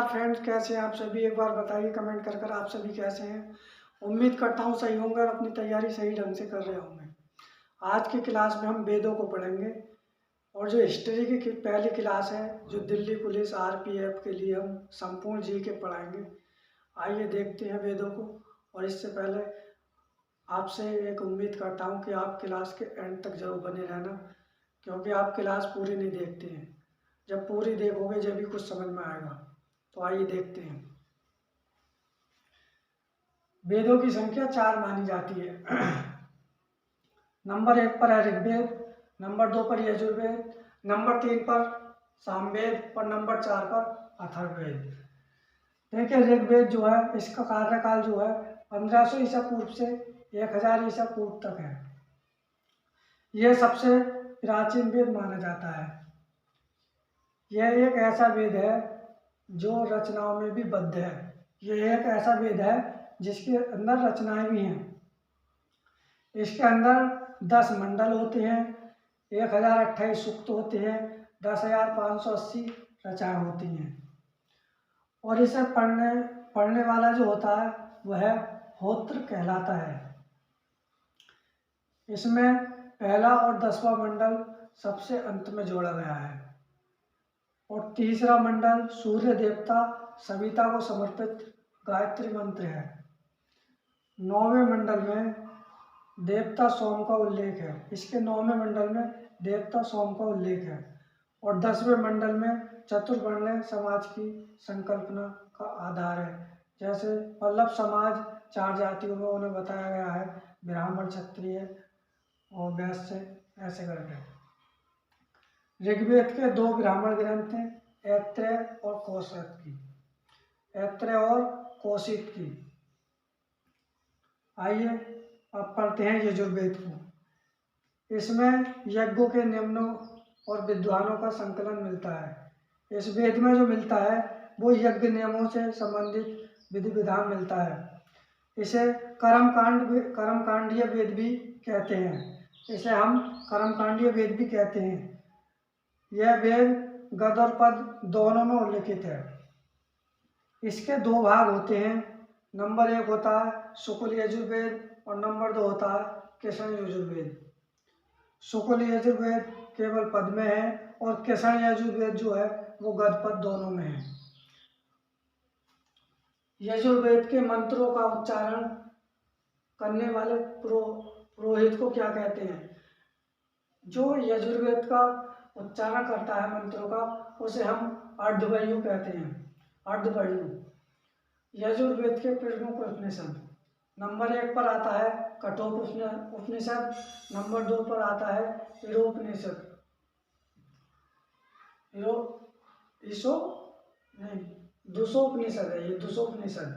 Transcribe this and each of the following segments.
Friends, कैसे हैं आप सभी? एक बार बताइए कमेंट कर आप सभी कैसे हैं। उम्मीद करता हूँ सही होंगे और अपनी तैयारी सही ढंग से कर रहे होंगे। आज की क्लास में हम वेदों को पढ़ेंगे और जो हिस्ट्री की पहली क्लास है जो दिल्ली पुलिस आरपीएफ के लिए हम संपूर्ण जी के पढ़ाएंगे। आइए देखते हैं वेदों को। और इससे पहले आपसे एक उम्मीद करता हूँ कि आप क्लास के एंड तक जरूर बने रहना, क्योंकि आप क्लास पूरी नहीं देखते हैं। जब पूरी देखोगे जब भी कुछ समझ में आएगा। तो आइए देखते हैं। वेदों की संख्या 4 मानी जाती है। नंबर 1 पर है ऋग्वेद, नंबर 2 पर यजुर्वेद, नंबर 3 पर सामवेद और नंबर 4 पर अथर्ववेद। देखिए, ऋग्वेद जो है इसका कार्यकाल जो है 1500 ईसा पूर्व से 1000 ईसा पूर्व तक है। यह सबसे प्राचीन वेद माना जाता है। यह एक ऐसा वेद है जो रचनाओं में भी बद्ध है। यह एक ऐसा वेद है जिसके अंदर रचनाएं भी हैं। इसके अंदर 10 मंडल होते हैं, 1028 सूक्त होते हैं, 10,580 रचनाएं होती हैं। और इसे पढ़ने वाला जो होता है वह होत्र कहलाता है। इसमें पहला और 10वां मंडल सबसे अंत में जोड़ा गया है और तीसरा मंडल सूर्य देवता सविता को समर्पित गायत्री मंत्र है। 9वें मंडल में देवता सोम का उल्लेख है। इसके 9वें मंडल में देवता सोम का उल्लेख है और 10वें मंडल में चतुर्वर्ण समाज की संकल्पना का आधार है। जैसे पल्लव समाज 4 जातियों में उन्हें बताया गया है, ब्राह्मण, क्षत्रिय और वैश्य, ऐसे करके। ऋग्वेद के 2 ब्राह्मण ग्रंथ हैं, ऐत्रेय और कौशिक की। आइए अब पढ़ते हैं यजुर्वेद को। इसमें यज्ञों के नियमों और विद्वानों का संकलन मिलता है। इस वेद में जो मिलता है वो यज्ञ नियमों से संबंधित विधि विधान मिलता है। इसे कर्मकांडीय वेद भी कहते हैं। इसे हम कर्मकांडीय वेद भी कहते हैं। यह वेद गद और पद दोनों में उल्लिखित है। इसके 2 भाग होते हैं। नंबर 1 होता है शुक्ल यजुर्वेद और नंबर 2 होता है कृष्ण यजुर्वेद। शुक्ल यजुर्वेद केवल पद में है और कृष्ण यजुर्वेद जो है वो गद पद दोनों में है। यजुर्वेद के मंत्रों का उच्चारण करने वाले पुरोहित को क्या कहते हैं? जो यजुर्वेद का उच्चारण करता है मंत्रों का, उसे हम अर्धवर्यु कहते हैं। अर्धवर्यु। यजुर्वेद के प्रमुख उपनिषद। नंबर 1 पर आता है कठोप उपनिषद, नंबर 2 पर आता है ईशोपनिषद, दुसोपनिषद है ये, दुसोपनिषद।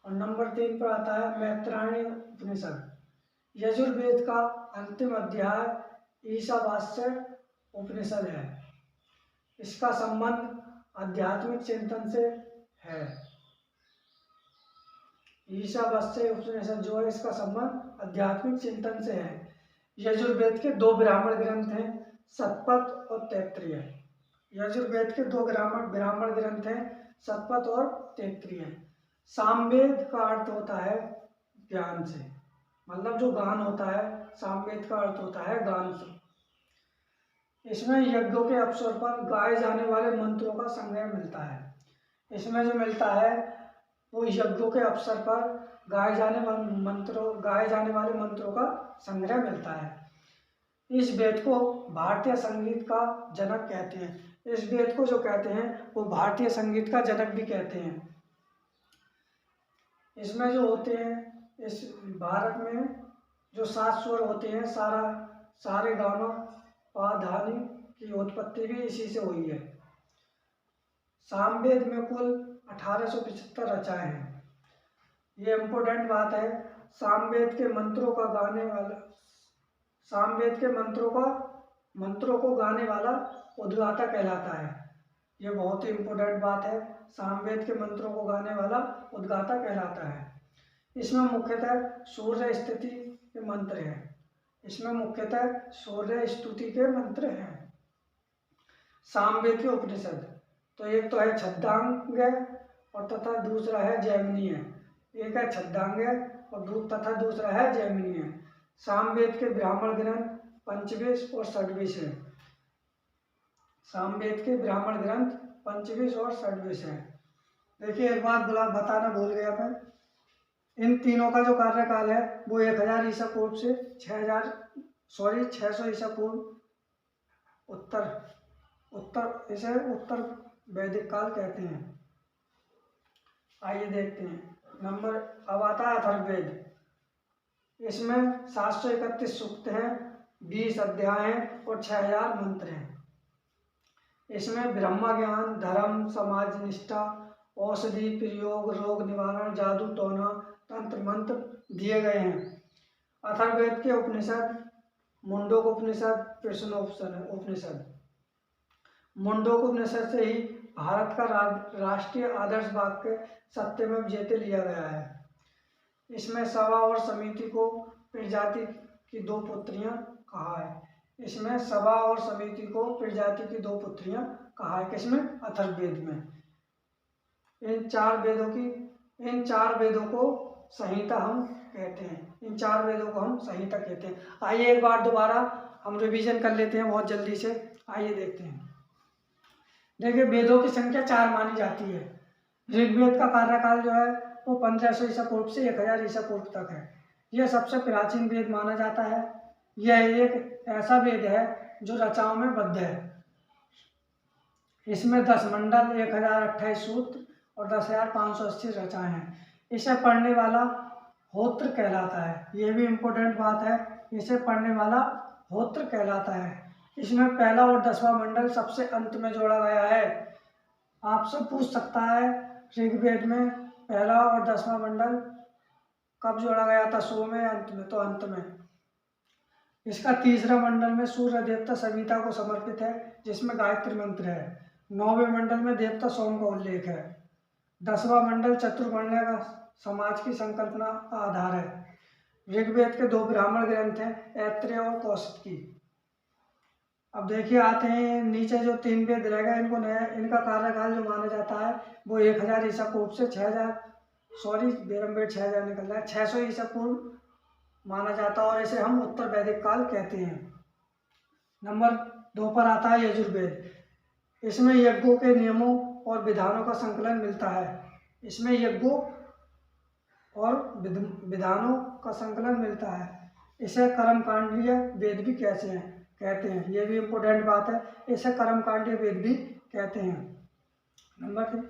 और नंबर 3 पर आता है मैत्रायणी उपनिषद। यजुर्वेद का अंतिम अध्याय ईशावास्य उपनिषद है। इसका संबंध आध्यात्मिक चिंतन से है। ईशावास्य उपनिषद जो है इसका संबंध आध्यात्मिक चिंतन से है। यजुर्वेद के 2 ब्राह्मण ग्रंथ हैं, शतपथ और तैत्तिरीय। यजुर्वेद के 2 ब्राह्मण ग्रंथ हैं, शतपथ और तैत्तिरीय। सामवेद का अर्थ होता है ज्ञान से, मतलब जो गान होता है, सामवेद का अर्थ होता है गान से। इसमें यज्ञों के अवसर पर गाए जाने वाले मंत्रों का संग्रह मिलता है। इसमें जो मिलता है वो यज्ञों के अवसर पर गाए जाने वाले मंत्रों का संग्रह मिलता है। इस वेद को भारतीय संगीत का जनक कहते हैं। इस वेद को जो कहते हैं वो भारतीय संगीत का जनक भी कहते हैं। इसमें जो होते हैं, इस भारत में जो 7 स्वर होते हैं, सारे गानों पा धानी की उत्पत्ति भी इसी से हुई है। सामवेद में कुल 1875 रचनाएं हैं। ये इम्पोर्टेंट बात है। सामवेद के मंत्रों को गाने वाला उद्गाता कहलाता है। ये बहुत ही इम्पोर्टेंट बात है। सामवेद के मंत्रों को गाने वाला उद्गाता कहलाता है। इसमें मुख्यतः सूर्य स्तुति के मंत्र हैं। सामवेद के उपनिषद। तो एक तो है छद्मांग और तथा दूसरा है जैमिनीय। एक है छद्मांग और तथा दूसरा है जैमिनीय। सामवेद के ब्राह्मण ग्रंथ पंचविश और षड्विश है। सामवेद के ब्राह्मण ग्रंथ पंचविश और षड्विश है। देखिए एक बात बताना भूल गया मैं, इन तीनों का जो कार्यकाल है वो 1000 ईसा पूर्व से 600 ईसा पूर्व उत्तर वैदिक काल कहते हैं। आइए देखते हैं। अब आता है अथर्ववेद। इसमें 731 सूक्त हैं, 20 अध्याय हैं और 6000 मंत्र हैं। इसमें ब्रह्म ज्ञान, धर्म, समाज निष्ठा, औषधि प्रयोग, रोग निवारण, जादू टोना, तंत्र मंत्र दिए गए हैं। अथर्ववेद के उपनिषद मुंडोक उपनिषद, उपनिषद। मुंडोक उपनिषद से ही भारत का राष्ट्रीय आदर्श वाक्य सत्यमेव जयते लिया गया है। इसमें सभा और समिति को प्रजाति की 2 पुत्रियां कहा है। इसमें सभा और समिति को प्रजाति की 2 पुत्रियां कहा है। किसमें? अथर्ववेद में। इन चार वेदों को संहिता हम कहते हैं। इन 4 वेदों को हम संहिता कहते हैं। आइए एक बार दोबारा हम रिवीजन कर लेते हैं बहुत जल्दी से। आइए देखते हैं। देखिए वेदों की संख्या 4 मानी जाती है। ऋग्वेद का कार्यकाल जो है वो 1500 ईसा पूर्व से 1000 ईसा पूर्व तक है। यह सबसे प्राचीन वेद माना जाता है। यह एक ऐसा वेद है जो रचनाओं में बद्ध है। इसमें 10 मंडल, 1028 सूत्र और 10,580 रचनाएं हैं। इसे पढ़ने वाला होत्र कहलाता है। यह भी इम्पोर्टेंट बात है, इसे पढ़ने वाला होत्र कहलाता है। इसमें पहला और 10वां मंडल सबसे अंत में जोड़ा गया है। आपसे पूछ सकता है ऋग्वेद में पहला और 10वां मंडल कब जोड़ा गया था, शुरू में अंत में? तो अंत में। इसका तीसरा मंडल में सूर्य देवता सविता को समर्पित है, जिसमें गायत्री मंत्र है। 9वें मंडल में देवता सोम का उल्लेख है। 10वां मंडल चतुर्वर्ण्य का समाज की संकल्पना का आधार है। ऋग्वेद के 2 ब्राह्मण ग्रंथ हैं, ऐत्रेय और कौशिकी। अब देखिए आते हैं नीचे जो 3 वेद रहेगा, इनका कार्यकाल जो माना जाता है वो 1000 ईसा पूर्व से 6000 निकल रहा है, 600 ईसा पूर्व माना जाता है और इसे हम उत्तर वैदिक काल कहते हैं। नंबर 2 पर आता है यजुर्वेद। इसमें यज्ञों के नियमों और विधानों का संकलन मिलता है। इसमें यज्ञों और विधानों का संकलन मिलता है। इसे कर्मकांडीय वेद भी कहते हैं। ये भी इम्पोर्टेंट बात है, इसे कर्मकांडीय वेद भी कहते हैं। नंबर 3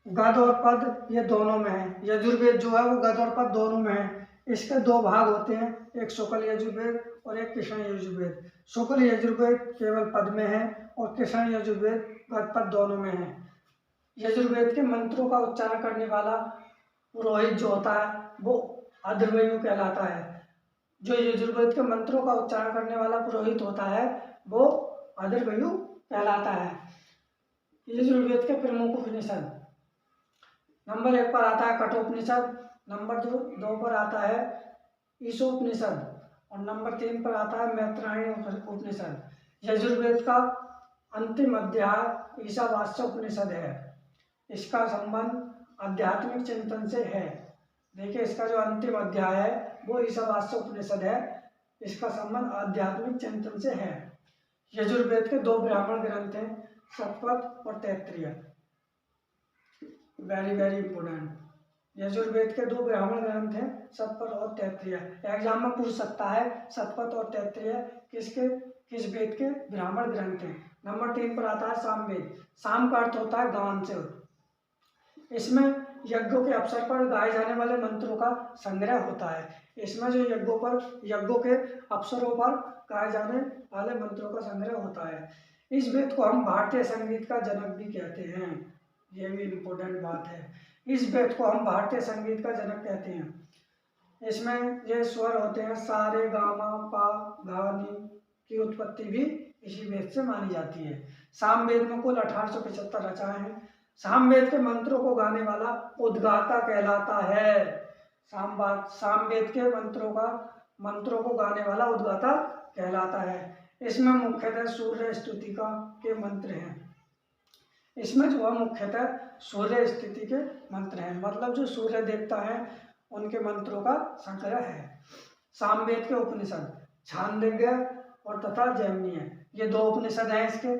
गद और पद, ये दोनों में है। यजुर्वेद जो है वो गद और पद दोनों में है। इसके 2 भाग होते हैं, एक शुक्ल यजुर्वेद और एक कृष्ण यजुर्वेद। शुक्ल यजुर्वेद केवल पद में है और कृष्ण यजुर्वेद गद पद दोनों में है। यजुर्वेद के मंत्रों का उच्चारण करने वाला पुरोहित जो होता है वो अध्वर्यु कहलाता है। जो यजुर्वेद के मंत्रों का उच्चारण करने वाला पुरोहित होता है वो अध्वर्यु कहलाता है। यजुर्वेद के प्रमुख उपनिषद। नंबर 1 पर आता है कठोपनिषद, नंबर 2 पर आता है ईशोपनिषद और नंबर 3 पर आता है मैत्रायणी उपनिषद। यजुर्वेद का अंतिम अध्याय ईशावास्य उपनिषद है। इसका संबंध आध्यात्मिक चिंतन से है। देखिए इसका जो अंतिम अध्याय है वो ईशावास्य उपनिषद है। इसका संबंध आध्यात्मिक चिंतन से है। यजुर्वेद के 2 ब्राह्मण ग्रंथ हैं, शतपथ और Taittiriya. Very very important. Yajurveda के 2 ब्राह्मण ग्रंथ हैं, शतपथ और तैत्तिरीय। एग्जाम में पूछ सकता है शतपथ और तैत्तिरीय किस वेद के ब्राह्मण ग्रंथ हैं। नंबर 3 पर आता है सामवेद। साम का अर्थ होता है गान से। इसमें यज्ञों के अवसर पर गाए जाने वाले मंत्रों का संग्रह होता है। इसमें जो यज्ञों के अवसरों पर गाए जाने वाले मंत्रों का संग्रह होता है। इस वेद को हम भारतीय संगीत का जनक भी कहते हैं। यह भी इम्पोर्टेंट बात है। इस वेद को हम भारतीय संगीत का जनक कहते हैं। इसमें ये स्वर होते हैं सा रे गा मा पा धा नी की उत्पत्ति भी इसी वेद से मानी जाती है। सामवेद में कुल 1875 रचनाएं हैं। सामवेद के मंत्रों को गाने वाला उद्गाता कहलाता है। सामवेद के मंत्रों को गाने वाला उद्गाता कहलाता है। इसमें मुख्यतः सूर्य स्तुति के मंत्र हैं। इसमें जो है मुख्यतः सूर्य स्थिति के मंत्र हैं, मतलब जो सूर्य देवता है उनके मंत्रों का संग्रह है। सामवेद के उपनिषद छांदोग्य और तथा जैमिनी है, ये दो उपनिषद हैं इसके।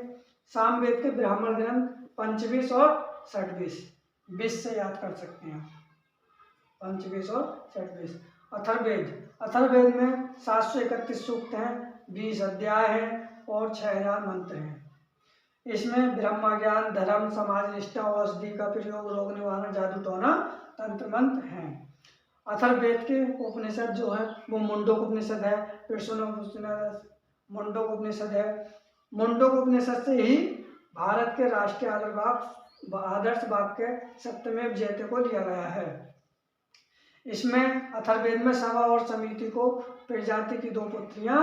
सामवेद के ब्राह्मण ग्रंथ पंचविश और षड्विश, 20 से याद कर सकते हैं, पंचविश और षड्विश। अथर्ववेद में 731 सूक्त हैं, 20 अध्याय हैं और 6000 मंत्र हैं। इसमें ब्रह्म ज्ञान, धर्म, समाज निष्ठा, औषधि का प्रयोग, रोग निवारण, जादू टोना, तंत्र मंत्र हैं। अथर्ववेद के उपनिषद जो है वो मुंडक उपनिषद है, मुंडक उपनिषद है। मुंडक उपनिषद से ही भारत के राष्ट्रीय आदर्श वाक्य सत्यमेव जयते को लिया गया है। इसमें अथर्ववेद में सभा और समिति को प्रजाति की 2 पुत्रियां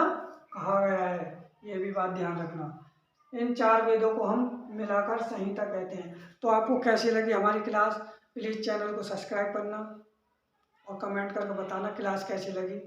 कहा गया है, ये भी बात ध्यान रखना। इन 4 वेदों को हम मिलाकर संहिता कहते हैं। तो आपको कैसी लगी हमारी क्लास? प्लीज़ चैनल को सब्सक्राइब करना और कमेंट करके बताना क्लास कैसी लगी।